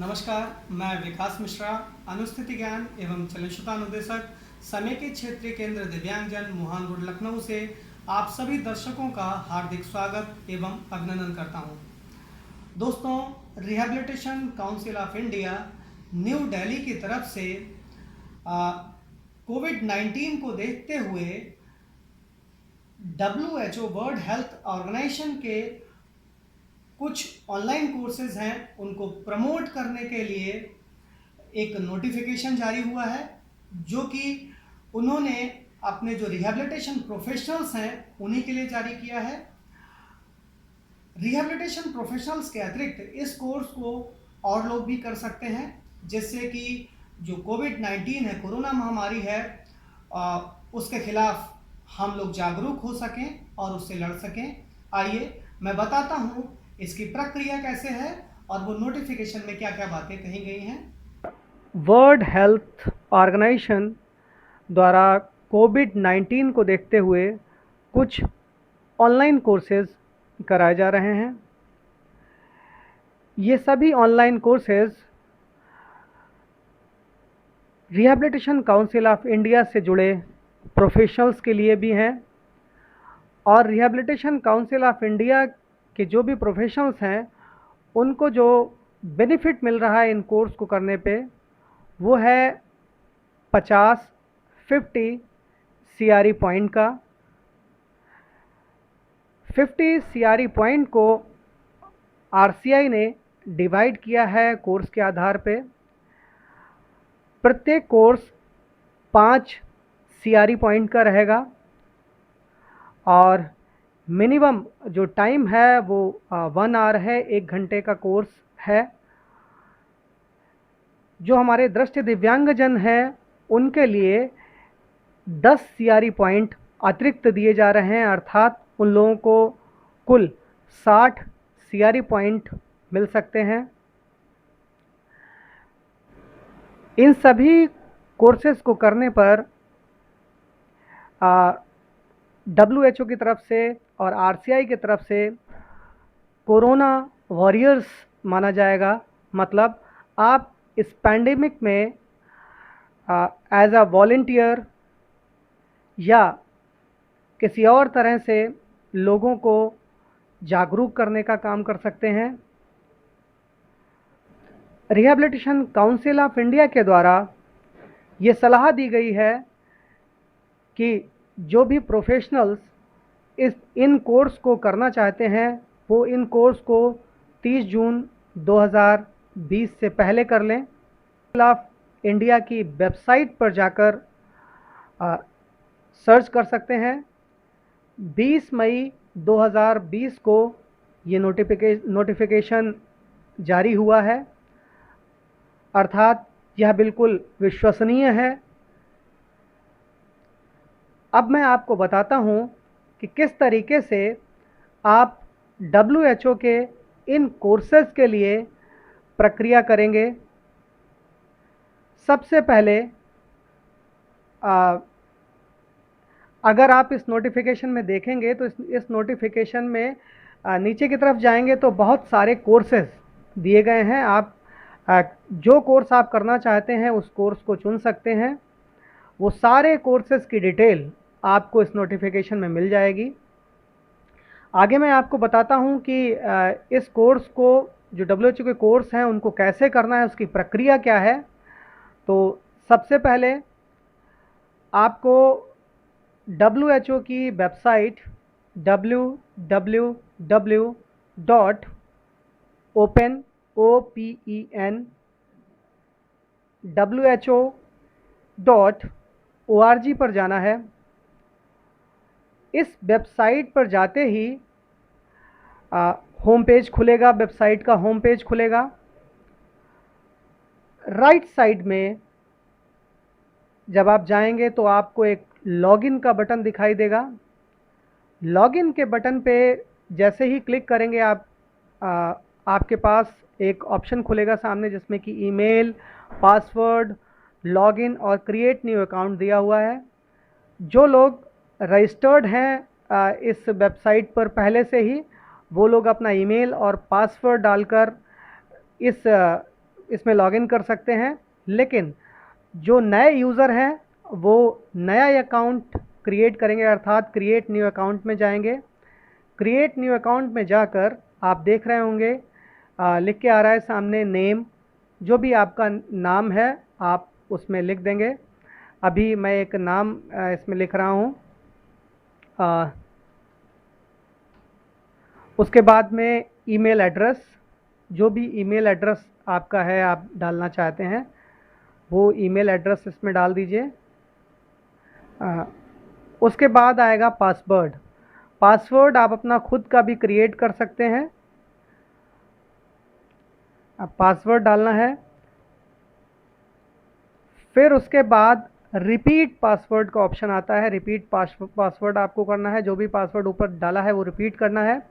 नमस्कार, मैं विकास मिश्रा, अनुस्थिति ज्ञान एवं चलनशुता अनुदेशक, समेकित क्षेत्रीय केंद्र दिव्यांगजन मुहान रोड लखनऊ से आप सभी दर्शकों का हार्दिक स्वागत एवं अभिनंदन करता हूं। दोस्तों, rehabilitation council of India new Delhi की तरफ से कोविड-19 को देखते हुए WHO वर्ल्ड हेल्थ ऑर्गेनाइजेशन के कुछ ऑनलाइन कोर्सेज हैं, उनको प्रमोट करने के लिए एक नोटिफिकेशन जारी हुआ है, जो कि उन्होंने अपने जो रिहैबिलिटेशन प्रोफेशनल्स हैं उन्हीं के लिए जारी किया है। रिहैबिलिटेशन प्रोफेशनल्स के अतिरिक्त इस कोर्स को और लोग भी कर सकते हैं, जिससे कि जो कोविड-19 है, कोरोना महामारी है, उसके खिलाफ हम लोग जागरूक हो सकें और उससे लड़ सकें। आइए मैं बताता हूँ इसकी प्रक्रिया कैसे है और वो नोटिफिकेशन में क्या क्या बातें कही गई हैं। वर्ल्ड हेल्थ ऑर्गेनाइजेशन द्वारा कोविड-19 को देखते हुए कुछ ऑनलाइन कोर्सेज कराए जा रहे हैं। ये सभी online courses rehabilitation council of India से जुड़े प्रोफेशनल्स के लिए भी हैं, और रिहैबिलिटेशन काउंसिल ऑफ इंडिया के जो भी प्रोफेशनल्स हैं उनको जो बेनिफिट मिल रहा है इन कोर्स को करने पे, वो है 50 CRE पॉइंट का। 50 CRE पॉइंट को RCI ने डिवाइड किया है कोर्स के आधार पे। प्रत्येक कोर्स 5 CRE पॉइंट का रहेगा और मिनिमम जो टाइम है वो 1 आवर है, 1 घंटे का कोर्स है। जो हमारे दृष्टि दिव्यांगजन हैं उनके लिए 10 CRE पॉइंट अतिरिक्त दिए जा रहे हैं, अर्थात उन लोगों को कुल 60 CRE पॉइंट मिल सकते हैं। इन सभी कोर्सेज को करने पर WHO की तरफ से और RCI की तरफ से कोरोना वॉरियर्स माना जाएगा। मतलब आप इस पैंडेमिक में एज अ वॉलंटियर या किसी और तरह से लोगों को जागरूक करने का काम कर सकते हैं। रिहैबिलिटेशन काउंसिल ऑफ इंडिया के द्वारा ये सलाह दी गई है कि जो भी प्रोफेशनल्स इन कोर्स को करना चाहते हैं वो इन कोर्स को 30 जून 2020 से पहले कर लें। ऑफ इंडिया की वेबसाइट पर जाकर सर्च कर सकते हैं। 20 मई 2020 को ये नोटिफिकेशन जारी हुआ है, अर्थात यह बिल्कुल विश्वसनीय है। अब मैं आपको बताता हूं कि किस तरीके से आप WHO के इन कोर्सेज के लिए प्रक्रिया करेंगे। सबसे पहले अगर आप इस नोटिफिकेशन में देखेंगे तो इस नोटिफिकेशन में नीचे की तरफ जाएंगे तो बहुत सारे कोर्सेज दिए गए हैं। आप जो कोर्स आप करना चाहते हैं उस कोर्स को चुन सकते हैं। वो सारे कोर्सेज की डिटेल आपको इस नोटिफिकेशन में मिल जाएगी। आगे मैं आपको बताता हूं कि इस कोर्स को, जो WHO के कोर्स हैं, उनको कैसे करना है, उसकी प्रक्रिया क्या है। तो सबसे पहले आपको WHO की वेबसाइट www.openwho.org पर जाना है। इस वेबसाइट पर जाते ही होम पेज खुलेगा, वेबसाइट का होम पेज खुलेगा। राइट साइड में जब आप जाएंगे तो आपको एक लॉगिन का बटन दिखाई देगा। लॉगिन के बटन पे जैसे ही क्लिक करेंगे आपके पास एक ऑप्शन खुलेगा सामने, जिसमें कि ईमेल, पासवर्ड, लॉगिन और क्रिएट न्यू अकाउंट दिया हुआ है। जो लोग रजिस्टर्ड हैं इस वेबसाइट पर पहले से ही, वो लोग अपना ईमेल और पासवर्ड डालकर इस इसमें लॉगिन कर सकते हैं, लेकिन जो नए यूज़र हैं वो नया अकाउंट क्रिएट करेंगे, अर्थात क्रिएट न्यू अकाउंट में जाएंगे। क्रिएट न्यू अकाउंट में जाकर आप देख रहे होंगे लिख के आ रहा है सामने नेम, जो भी आपका नाम है आप उसमें लिख देंगे। अभी मैं एक नाम इसमें लिख रहा हूँ। उसके बाद में ईमेल एड्रेस, जो भी ईमेल एड्रेस आपका है आप डालना चाहते हैं वो ईमेल एड्रेस इसमें डाल दीजिए। उसके बाद आएगा पासवर्ड। पासवर्ड आप अपना खुद का भी क्रिएट कर सकते हैं। अब पासवर्ड डालना है, फिर उसके बाद रिपीट पासवर्ड का ऑप्शन आता है। रिपीट पासवर्ड आपको करना है, जो भी पासवर्ड ऊपर डाला है वो रिपीट करना है।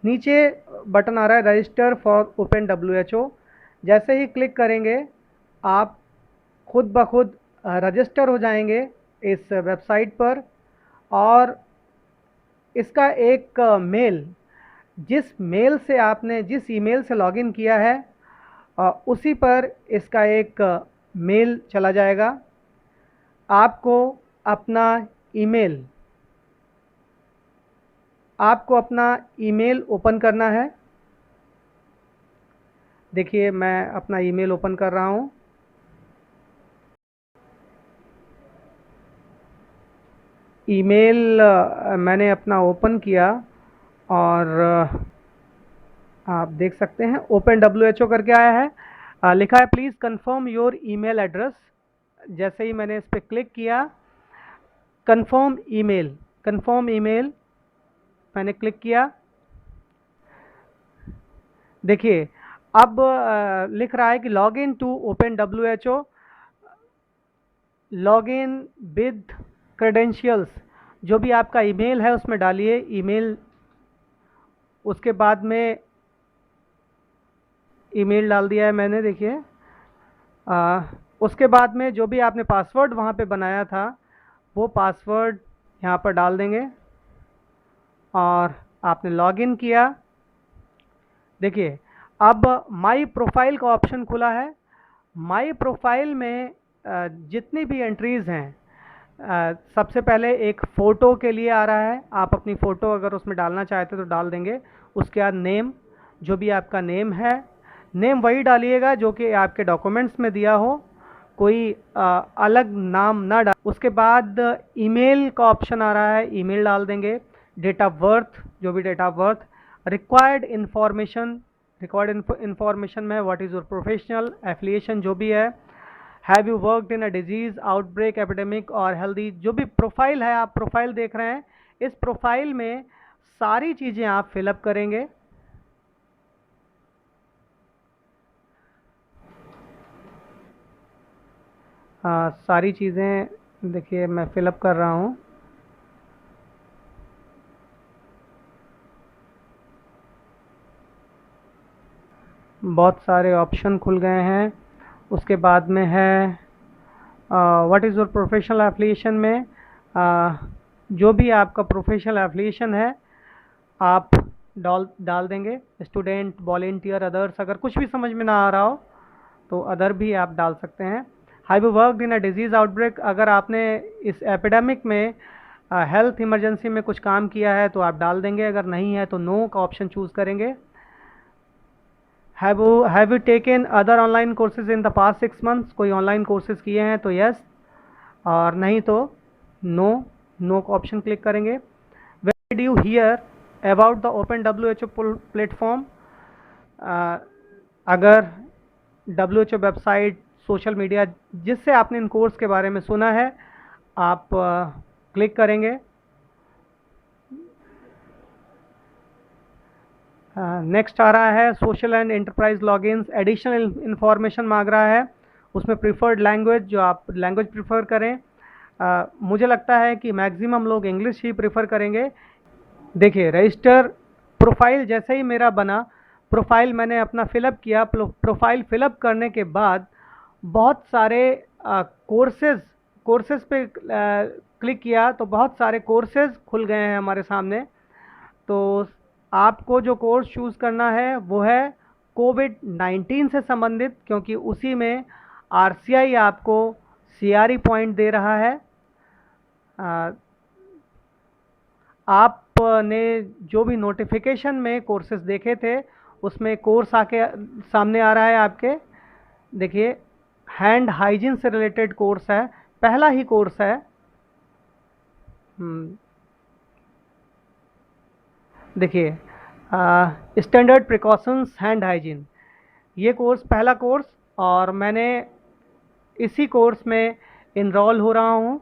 नीचे बटन आ रहा है रजिस्टर फॉर ओपन WHO। जैसे ही क्लिक करेंगे आप खुद ब खुद रजिस्टर हो जाएंगे इस वेबसाइट पर, और इसका एक मेल, जिस मेल से आपने जिस ईमेल से लॉगिन किया है उसी पर इसका एक मेल चला जाएगा। आपको अपना ईमेल ओपन करना है। देखिए मैं अपना ईमेल ओपन कर रहा हूँ। ईमेल मैंने अपना ओपन किया और आप देख सकते हैं ओपन WHO करके आया है। लिखा है please confirm your email address. जैसे ही मैंने इस पर क्लिक किया, कंफर्म ईमेल मैंने क्लिक किया। देखिए अब लिख रहा है कि log in to open WHO, log in with credentials. जो भी आपका ईमेल है उसमें डालिए ईमेल। उसके बाद में ईमेल डाल दिया है मैंने, देखिए। उसके बाद में जो भी आपने पासवर्ड वहाँ पे बनाया था वो पासवर्ड यहाँ पर डाल देंगे और आपने लॉगिन किया। देखिए अब माई प्रोफाइल का ऑप्शन खुला है। माई प्रोफाइल में जितनी भी एंट्रीज़ हैं, सबसे पहले एक फ़ोटो के लिए आ रहा है। आप अपनी फ़ोटो अगर उसमें डालना चाहते तो डाल देंगे। उसके बाद नेम, जो भी आपका नेम है, नेम वही डालिएगा जो कि आपके डॉक्यूमेंट्स में दिया हो, कोई अलग नाम ना डाल। उसके बाद ईमेल का ऑप्शन आ रहा है, ईमेल डाल देंगे। डेट ऑफ बर्थ, जो भी date of birth. Required information में what is your professional affiliation, जो भी है। Have you worked in a disease, outbreak, epidemic और हेल्दी। जो भी प्रोफाइल है, आप प्रोफाइल देख रहे हैं, इस प्रोफाइल में सारी चीज़ें आप फिलअप करेंगे। सारी चीज़ें देखिए मैं फिलअप कर रहा हूँ। बहुत सारे ऑप्शन खुल गए हैं। उसके बाद में है what is your professional affiliation में जो भी आपका प्रोफेशनल एफिलिएशन है आप डाल देंगे। Student, volunteer, others. अगर कुछ भी समझ में ना आ रहा हो तो अदर भी आप डाल सकते हैं। Have you worked in a disease outbreak, अगर आपने इस एपिडेमिक में हेल्थ इमरजेंसी में कुछ काम किया है तो आप डाल देंगे। अगर नहीं है तो नो का ऑप्शन चूज़ करेंगे। Have you taken other online courses in the past 6 months, कोई ऑनलाइन कोर्सेज किए हैं तो यस, और नहीं तो नो का ऑप्शन क्लिक करेंगे। When did you here about the open WHO platform, अगर WHO वेबसाइट, सोशल मीडिया, जिससे आपने इन कोर्स के बारे में सुना है आप क्लिक करेंगे। नेक्स्ट आ रहा है social and enterprise logins. Additional information मांग रहा है, उसमें प्रीफर्ड लैंग्वेज, जो आप लैंग्वेज प्रीफर करें। मुझे लगता है कि मैक्सिमम लोग इंग्लिश ही प्रीफर करेंगे। देखिए रजिस्टर प्रोफाइल जैसे ही मेरा बना, प्रोफाइल मैंने अपना फ़िलअप किया। प्रोफाइल फ़िलअप करने के बाद बहुत सारे कोर्सेज़ पे क्लिक किया तो बहुत सारे कोर्सेज़ खुल गए हैं हमारे सामने। तो आपको जो कोर्स चूज़ करना है वो है कोविड-19 से संबंधित, क्योंकि उसी में RCI आपको CRE पॉइंट दे रहा है। आपने जो भी नोटिफिकेशन में कोर्सेज देखे थे उसमें कोर्स आके सामने आ रहा है आपके। देखिए, हैंड हाइजीन से रिलेटेड कोर्स है, पहला ही कोर्स है। देखिए, स्टैंडर्ड प्रिकॉशंस हैंड हाइजीन, ये कोर्स पहला कोर्स, और मैंने इसी कोर्स में इनरोल हो रहा हूँ।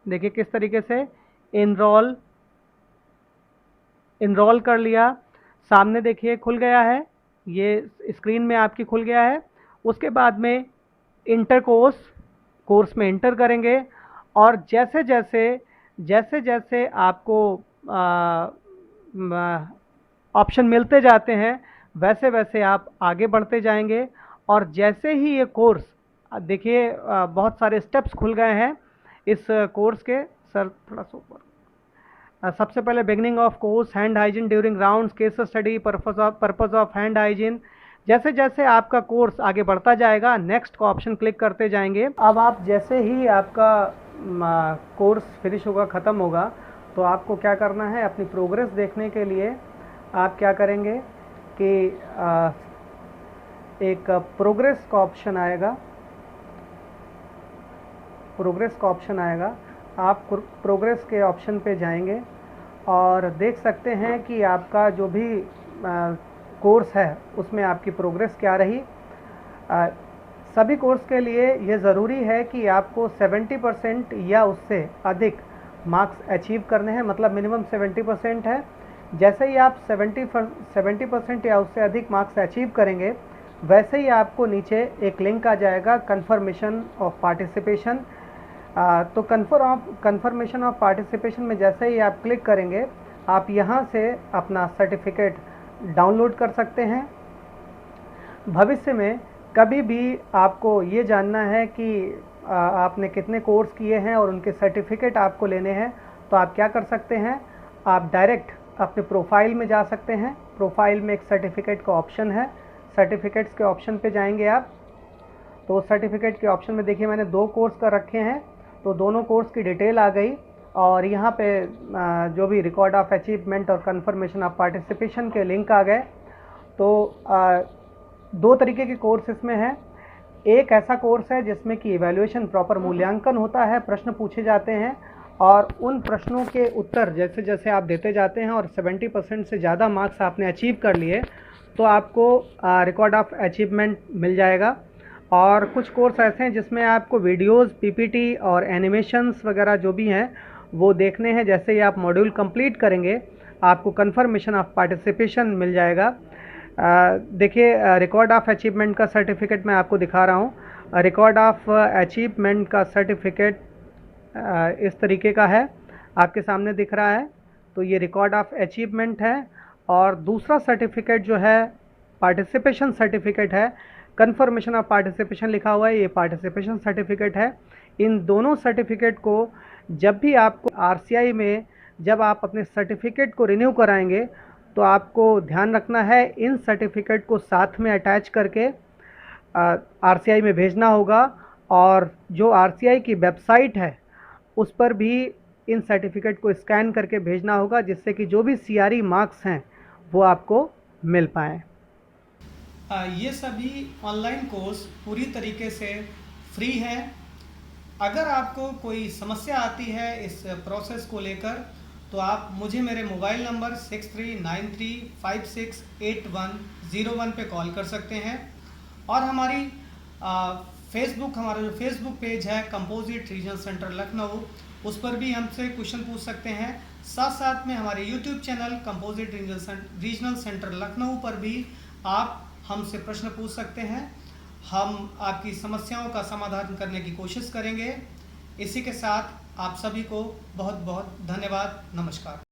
देखिए किस तरीके से इनरोल कर लिया। सामने देखिए खुल गया है, ये स्क्रीन में आपकी खुल गया है। उसके बाद में इंटर कोर्स में इंटर करेंगे, और जैसे जैसे आपको ऑप्शन मिलते जाते हैं वैसे वैसे आप आगे बढ़ते जाएंगे। और जैसे ही ये कोर्स, देखिए बहुत सारे स्टेप्स खुल गए हैं इस कोर्स के। सर थोड़ा सा ऊपर। सबसे पहले beginning of course, hand hygiene during rounds, case study, purpose of hand hygiene. जैसे जैसे आपका कोर्स आगे बढ़ता जाएगा, नेक्स्ट का ऑप्शन क्लिक करते जाएंगे। अब आप जैसे ही आपका कोर्स फिनिश होगा, ख़त्म होगा, तो आपको क्या करना है, अपनी प्रोग्रेस देखने के लिए आप क्या करेंगे कि एक प्रोग्रेस का ऑप्शन आएगा। आप प्रोग्रेस के ऑप्शन पे जाएंगे और देख सकते हैं कि आपका जो भी कोर्स है उसमें आपकी प्रोग्रेस क्या रही। सभी कोर्स के लिए ये ज़रूरी है कि आपको 70% या उससे अधिक मार्क्स अचीव करने हैं, मतलब मिनिमम 70% है। जैसे ही आप 70% या उससे अधिक मार्क्स अचीव करेंगे, वैसे ही आपको नीचे एक लिंक आ जाएगा, कन्फर्मेशन ऑफ पार्टिसिपेशन। तो कन्फर्मेशन ऑफ पार्टिसिपेशन में जैसे ही आप क्लिक करेंगे, आप यहाँ से अपना सर्टिफिकेट डाउनलोड कर सकते हैं। भविष्य में कभी भी आपको ये जानना है कि आपने कितने कोर्स किए हैं और उनके सर्टिफिकेट आपको लेने हैं, तो आप क्या कर सकते हैं, आप डायरेक्ट अपने प्रोफाइल में जा सकते हैं। प्रोफाइल में एक सर्टिफिकेट का ऑप्शन है, सर्टिफिकेट्स के ऑप्शन पे जाएंगे आप। तो सर्टिफिकेट के ऑप्शन में देखिए मैंने 2 कोर्स कर रखे हैं, तो दोनों कोर्स की डिटेल आ गई, और यहाँ पे जो भी रिकॉर्ड ऑफ अचीवमेंट और कन्फर्मेशन ऑफ पार्टिसिपेशन के लिंक आ गए। तो 2 तरीके के कोर्स इसमें हैं। एक ऐसा कोर्स है जिसमें कि इवैल्यूएशन, प्रॉपर मूल्यांकन होता है, प्रश्न पूछे जाते हैं, और उन प्रश्नों के उत्तर जैसे जैसे आप देते जाते हैं और 70% से ज़्यादा मार्क्स आपने अचीव कर लिए, तो आपको रिकॉर्ड ऑफ अचीवमेंट मिल जाएगा। और कुछ कोर्स ऐसे हैं जिसमें आपको वीडियोस, पीपीटी और एनिमेशंस वगैरह जो भी हैं वो देखने हैं। जैसे ही आप मॉड्यूल कंप्लीट करेंगे, आपको कन्फर्मेशन ऑफ पार्टिसिपेशन मिल जाएगा। देखिए, रिकॉर्ड ऑफ अचीवमेंट का सर्टिफिकेट मैं आपको दिखा रहा हूँ। रिकॉर्ड ऑफ अचीवमेंट का सर्टिफिकेट इस तरीके का है, आपके सामने दिख रहा है। तो ये रिकॉर्ड ऑफ अचीवमेंट है, और दूसरा सर्टिफिकेट जो है पार्टिसिपेशन सर्टिफिकेट है। कन्फर्मेशन ऑफ पार्टिसिपेशन लिखा हुआ है, ये पार्टिसिपेशन सर्टिफिकेट है। इन दोनों सर्टिफिकेट को जब भी आपको RCI में जब आप अपने सर्टिफिकेट को रिन्यू कराएंगे, तो आपको ध्यान रखना है इन सर्टिफिकेट को साथ में अटैच करके RCI में भेजना होगा। और जो RCI की वेबसाइट है उस पर भी इन सर्टिफिकेट को स्कैन करके भेजना होगा, जिससे कि जो भी CRE मार्क्स हैं वो आपको मिल पाएँ। ये सभी ऑनलाइन कोर्स पूरी तरीके से फ्री हैं। अगर आपको कोई समस्या आती है इस प्रोसेस को लेकर, तो आप मुझे मेरे मोबाइल नंबर 6393568101 पे कॉल कर सकते हैं। और हमारा जो फेसबुक पेज है कंपोजिट रीजनल सेंटर लखनऊ, उस पर भी हमसे क्वेश्चन पूछ सकते हैं। साथ साथ में हमारे YouTube channel composite regional centre Lucknow पर भी आप हमसे प्रश्न पूछ सकते हैं। हम आपकी समस्याओं का समाधान करने की कोशिश करेंगे। इसी के साथ आप सभी को बहुत बहुत धन्यवाद। नमस्कार।